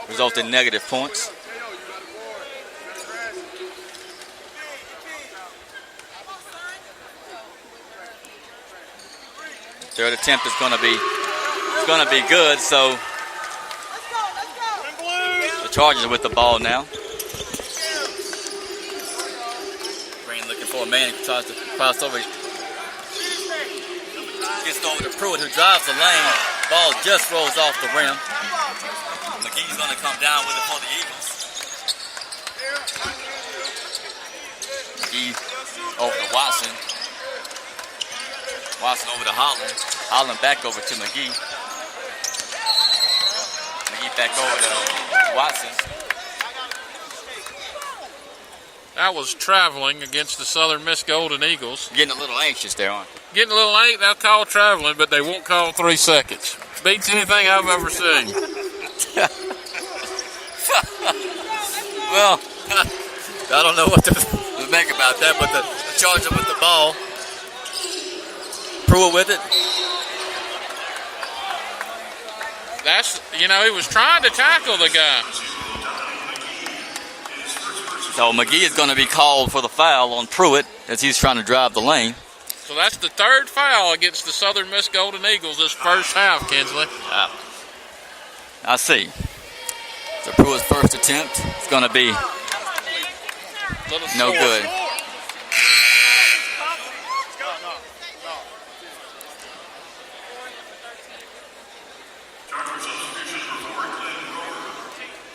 result in negative points. Third attempt is going to be good, so the Chargers are with the ball now. Green looking for a man who tries to cross over. Gets over to Pruitt, who drives the lane. Ball just rolls off the rim. McGee's going to come down with it for the Eagles. McGee over to Watson. Watson over to Holland. Holland back over to McGee. McGee back over to Watson. That was traveling against the Southern Miss Golden Eagles. Getting a little anxious there, aren't you? Getting a little late, they'll call traveling, but they won't call 3 seconds. Beats anything I've ever seen. Well, I don't know what to make about that, but the Charger with the ball. Pruitt with it. He was trying to tackle the guy. So McGee is going to be called for the foul on Pruitt as he's trying to drive the lane. So that's the third foul against the Southern Miss Golden Eagles this first half, Kinsley. I see. So Pruitt's first attempt is going to be no good.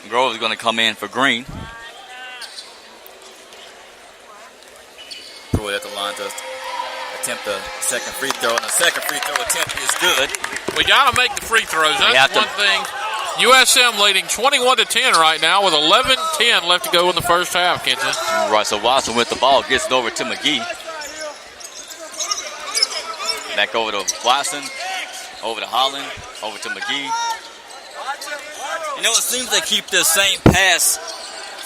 Grove is going to come in for Green. Pruitt at the line to attempt the second free throw, and the second free throw attempt is good. We got to make the free throws. That's one thing. USM leading 21-10 right now with 11:10 left to go in the first half, Kinsley. Right, so Watson with the ball gets it over to McGee. Back over to Watson, over to Holland, over to McGee. It seems they keep the same pass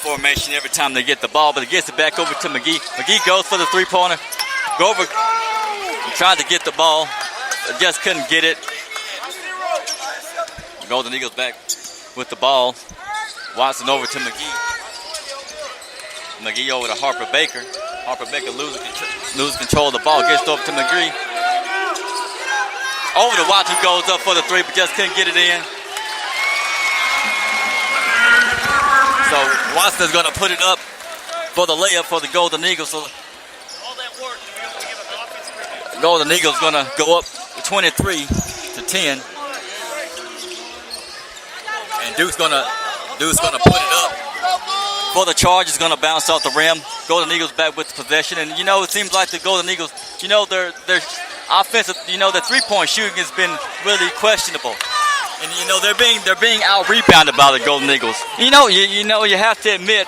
formation every time they get the ball, but it gets it back over to McGee. McGee goes for the three-pointer. Grover tried to get the ball, but just couldn't get it. The Golden Eagles back with the ball. Watson over to McGee. McGee over to Harper Baker. Harper Baker loses control of the ball, gets it over to McGee. Over to Watson, goes up for the three, but just couldn't get it in. So Watson is going to put it up for the layup for the Golden Eagles. So the Golden Eagles going to go up 23-10. And Duke's going to put it up for the Chargers. Going to bounce off the rim. Golden Eagles back with the possession. And, it seems like the Golden Eagles, their offensive, their three-point shooting has been really questionable. And they're being out rebounded by the Golden Eagles. You have to admit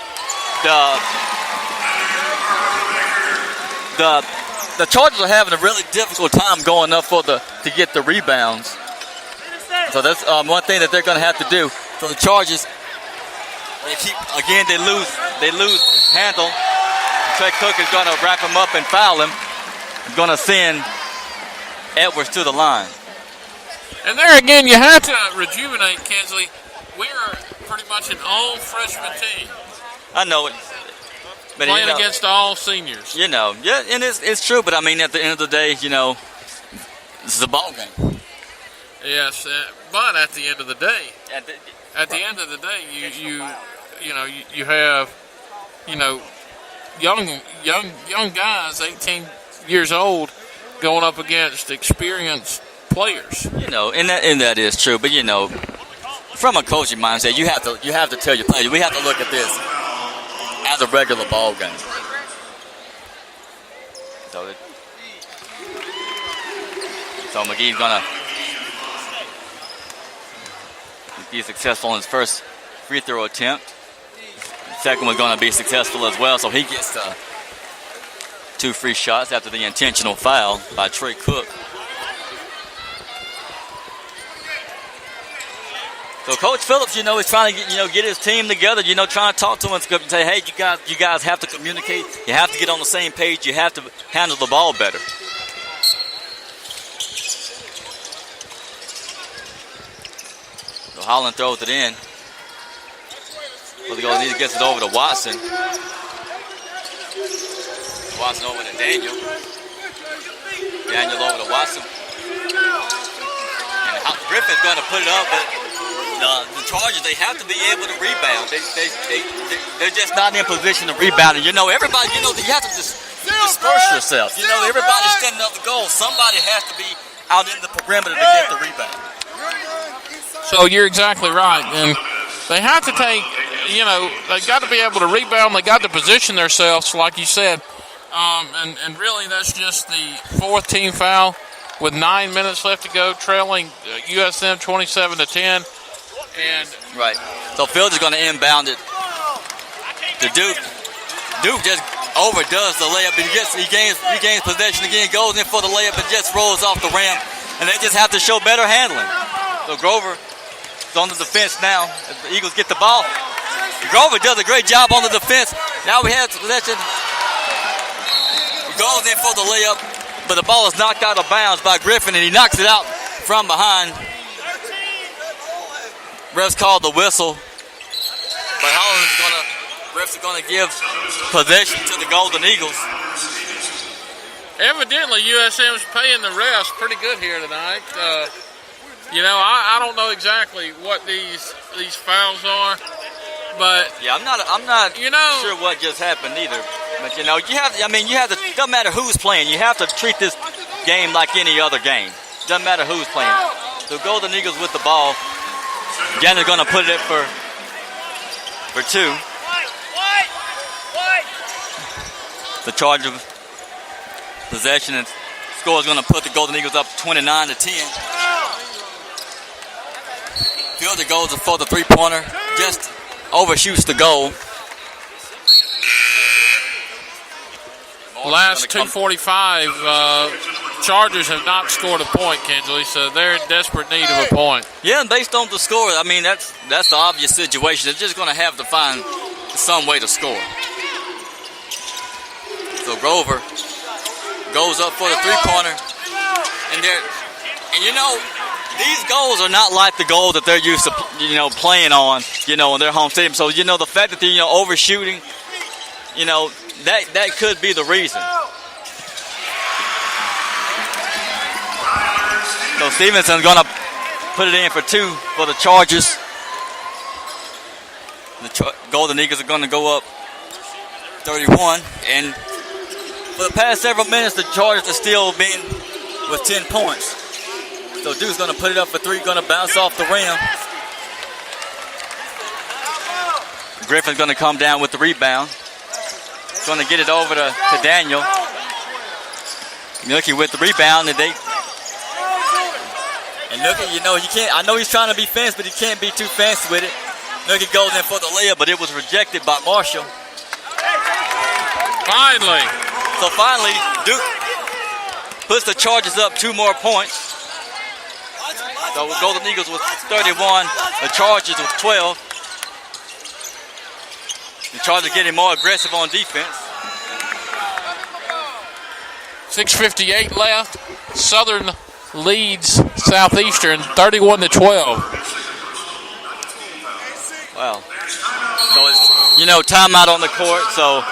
the Chargers are having a really difficult time going up to get the rebounds. So that's one thing that they're going to have to do. So the Chargers, they lose handle. Trey Cook is going to wrap him up and foul him. He's going to send Edwards to the line. And there again, you have to rejuvenate, Kinsley. We're pretty much an all-freshman team. I know it. But playing against all seniors. Yeah, and it's true. But, at the end of the day, this is a ball game. Yes, but at the end of the day, you have, young guys, 18 years old, going up against experienced players. And that is true. But from a coaching mindset, you have to tell your players, we have to look at this as a regular ball game. So McGee's gonna be successful in his first free throw attempt. The second one's gonna be successful as well. So he gets 2 free shots after the intentional foul by Trey Cook. So Coach Phillips, is trying to get his team together. Trying to talk to them and say, hey, you guys have to communicate. You have to get on the same page. You have to handle the ball better. So Holland throws it in. For the Golden Eagles gets it over to Watson. Watson over to Daniel. Daniel over to Watson. And Griffin's going to put it up, but the Chargers, they have to be able to rebound. They're just not in position to rebound. And, everybody, you have to just disperse yourself. Everybody's standing up the goal. Somebody has to be out in the perimeter to get the rebound. So you're exactly right. And they have to take, they've got to be able to rebound. They got to position themselves, like you said. And really, that's just the fourth team foul with 9 minutes left to go, trailing USM 27-10. And right. So Fields is going to inbound it to Duke. Duke just overdoes the layup. He gains possession again, goes in for the layup, and just rolls off the rim. And they just have to show better handling. So Grover is on the defense now as the Eagles get the ball. Grover does a great job on the defense. Now we have possession. He goes in for the layup, but the ball is knocked out of bounds by Griffin, and he knocks it out from behind. Refs called the whistle, but refs are going to give possession to the Golden Eagles. Evidently, USM's paying the refs pretty good here tonight. I don't know exactly what these fouls are, but yeah, I'm not sure what just happened either. But you have to. Doesn't matter who's playing. You have to treat this game like any other game. Doesn't matter who's playing. So Golden Eagles with the ball. Again, they're going to put it in for two. The charge of possession and score is going to put the Golden Eagles up 29-10. Fielder goes for the three-pointer, just overshoots the goal. Last 2:45, Chargers have not scored a point, Kinsley, so they're in desperate need of a point. Yeah, and based on the score, that's the obvious situation. They're just going to have to find some way to score. So Grover goes up for the three-pointer, and these goals are not like the goals that they're used to, playing on, in their home stadium. So, the fact that they're, overshooting, that could be the reason. So Stevenson's going to put it in for two for the Chargers. The Golden Eagles are going to go up 31. And for the past several minutes, the Chargers are still been with 10 points. So Duke's going to put it up for three, going to bounce off the rim. Griffin's going to come down with the rebound. Going to get it over to Daniel. Nookie with the rebound, and Nookie, he can't. I know he's trying to be fancy, but he can't be too fancy with it. Nookie goes in for the layup, but it was rejected by Marshall. Finally, Duke puts the Chargers up 2 more points. So with Golden Eagles with 31, the Chargers with 12. The Chargers getting more aggressive on defense. 6:58 left. Southern leads Southeastern 31-12. Wow. So it's, timeout on the court. So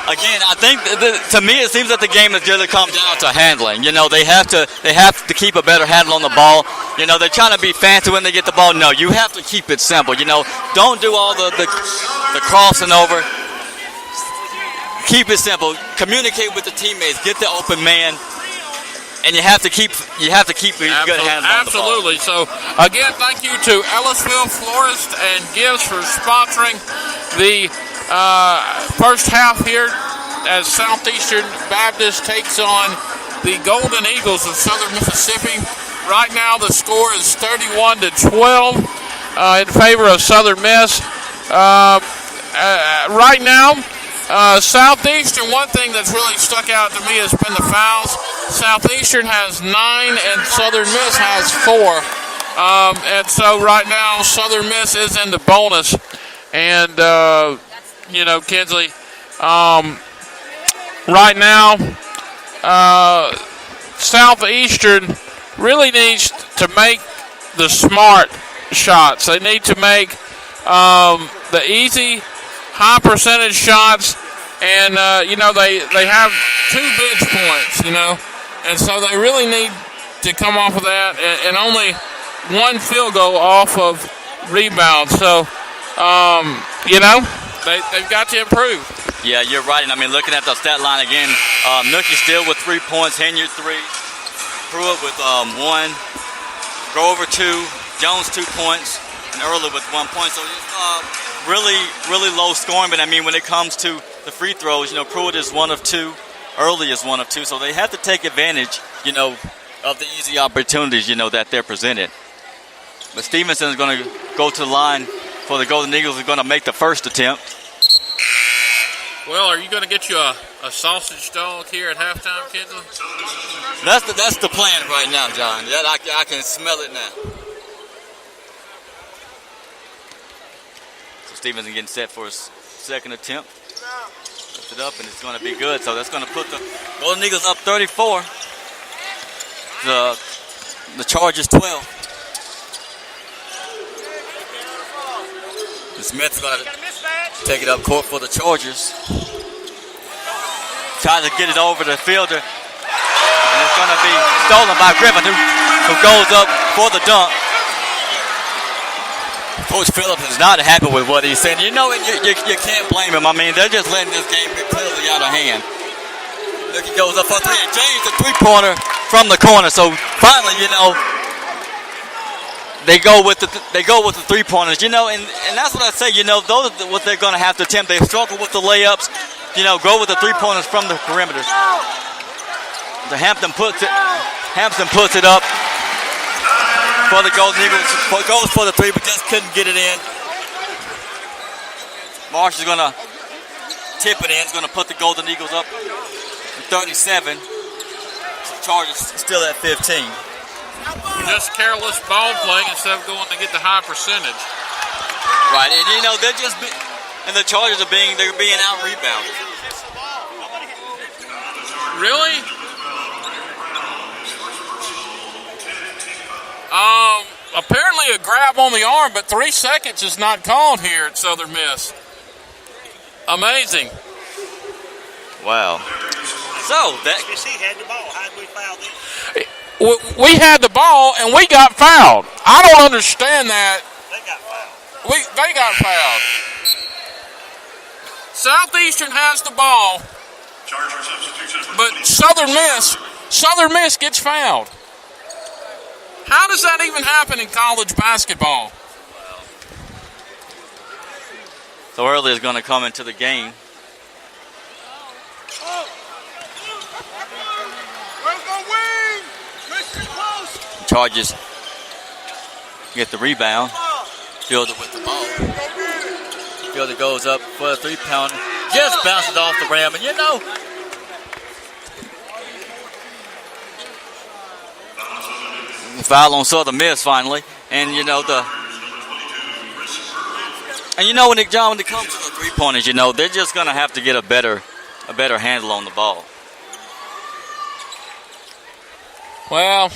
again, I think to me it seems that the game has really come down to handling. They have to keep a better handle on the ball. They're trying to be fancy when they get the ball. No, you have to keep it simple. Don't do all the crossing over. Keep it simple. Communicate with the teammates. Get the open man. And you have to keep a good handle on the ball. Absolutely. So, again, thank you to Ellisville Florist and Gibbs for sponsoring the first half here as Southeastern Baptist takes on the Golden Eagles of Southern Mississippi. Right now, the score is 31-12 in favor of Southern Miss. Right now, Southeastern, one thing that's really stuck out to me has been the fouls. Southeastern has 9 and Southern Miss has 4. And so right now, Southern Miss is in the bonus. And, Kinsley, right now, Southeastern really needs to make the smart shots. They need to make the easy, high percentage shots, and they have 2 bench points, and so they really need to come off of that, and only 1 field goal off of rebound. So, they've got to improve. Yeah, you're right. And I mean, looking at the stat line again, Nookie still with 3 points, Henyard 3, Pruitt with 1, Grover 2, Jones 2 points, and Early with 1 point. So it's really, really low scoring. But I mean, when it comes to the free throws, Pruitt is 1 of 2, Early is 1 of 2. So they have to take advantage, of the easy opportunities, that they're presented. But Stevenson is going to go to the line for the Golden Eagles. They're going to make the first attempt. Well, are you going to get you a sausage dog here at halftime, Kendall? That's the plan right now, John. I can smell it now. So Stevenson getting set for his second attempt. Lift it up, and it's going to be good. So that's going to put the Golden Eagles up 34. The Chargers 12. And Smith's going to take it up court for the Chargers. Tries to get it over the fielder. And it's going to be stolen by Griffin, who goes up for the dunk. Coach Phillips is not happy with what he's saying. And you can't blame him. I mean, they're just letting this game get clearly out of hand. Look, he goes up for 3. And James, a 3-pointer from the corner. So finally, they go with the 3-pointers, and that's what I say. Those are what they're going to have to attempt. They struggle with the layups. Go with the 3-pointers from the perimeter. The Hampton puts it up for the Golden Eagles. Goes for the 3, but just couldn't get it in. Marsh is going to tip it in. He's going to put the Golden Eagles up 37. The Chargers still at 15. Just careless ball playing instead of going to get the high percentage. Right, and and the Chargers they're being out rebounded. Really? Apparently a grab on the arm, but 3 seconds is not called here at Southern Miss. Amazing. Wow. So that SBC had the ball. How did we foul them? We had the ball and we got fouled. I don't understand that. They got fouled. They got fouled. Southeastern has the ball, but Southern Miss gets fouled. How does that even happen in college basketball? So Early is going to come into the game. Chargers get the rebound. Fielder with the ball. Fielder goes up for a 3-pounder. Just bounces off the rim. And foul on Southern Miss finally. And when it comes to the 3-pointers, they're just gonna have to get a better handle on the ball. Well,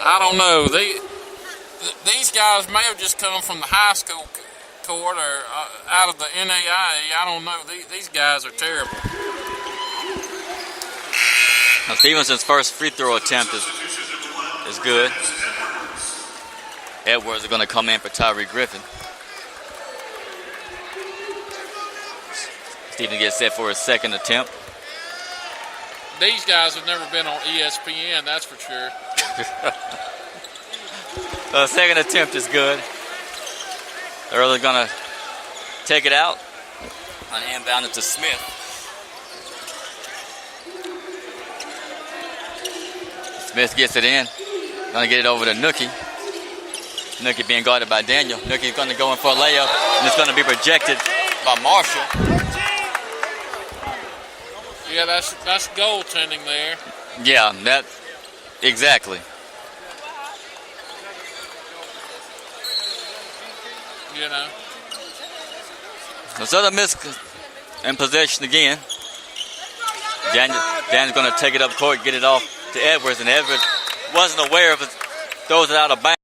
I don't know. These guys may have just come from the high school court or out of the NAIA. I don't know. These guys are terrible. Now Stevenson's first free throw attempt is good. Edwards are going to come in for Tyree Griffin. Steven gets set for his second attempt. These guys have never been on ESPN, that's for sure. Second attempt is good. They're really going to take it out. On inbound it to Smith. Smith gets it in. Going to get it over to Nookie. Nookie being guarded by Daniel. Nookie's going to go in for a layup, and it's going to be rejected by Marshall. Yeah, that's goaltending there. Yeah, exactly. So Southern Miss in possession again. Daniel's going to take it up court, get it off to Edwards, and Edwards wasn't aware of it, throws it out of bounds.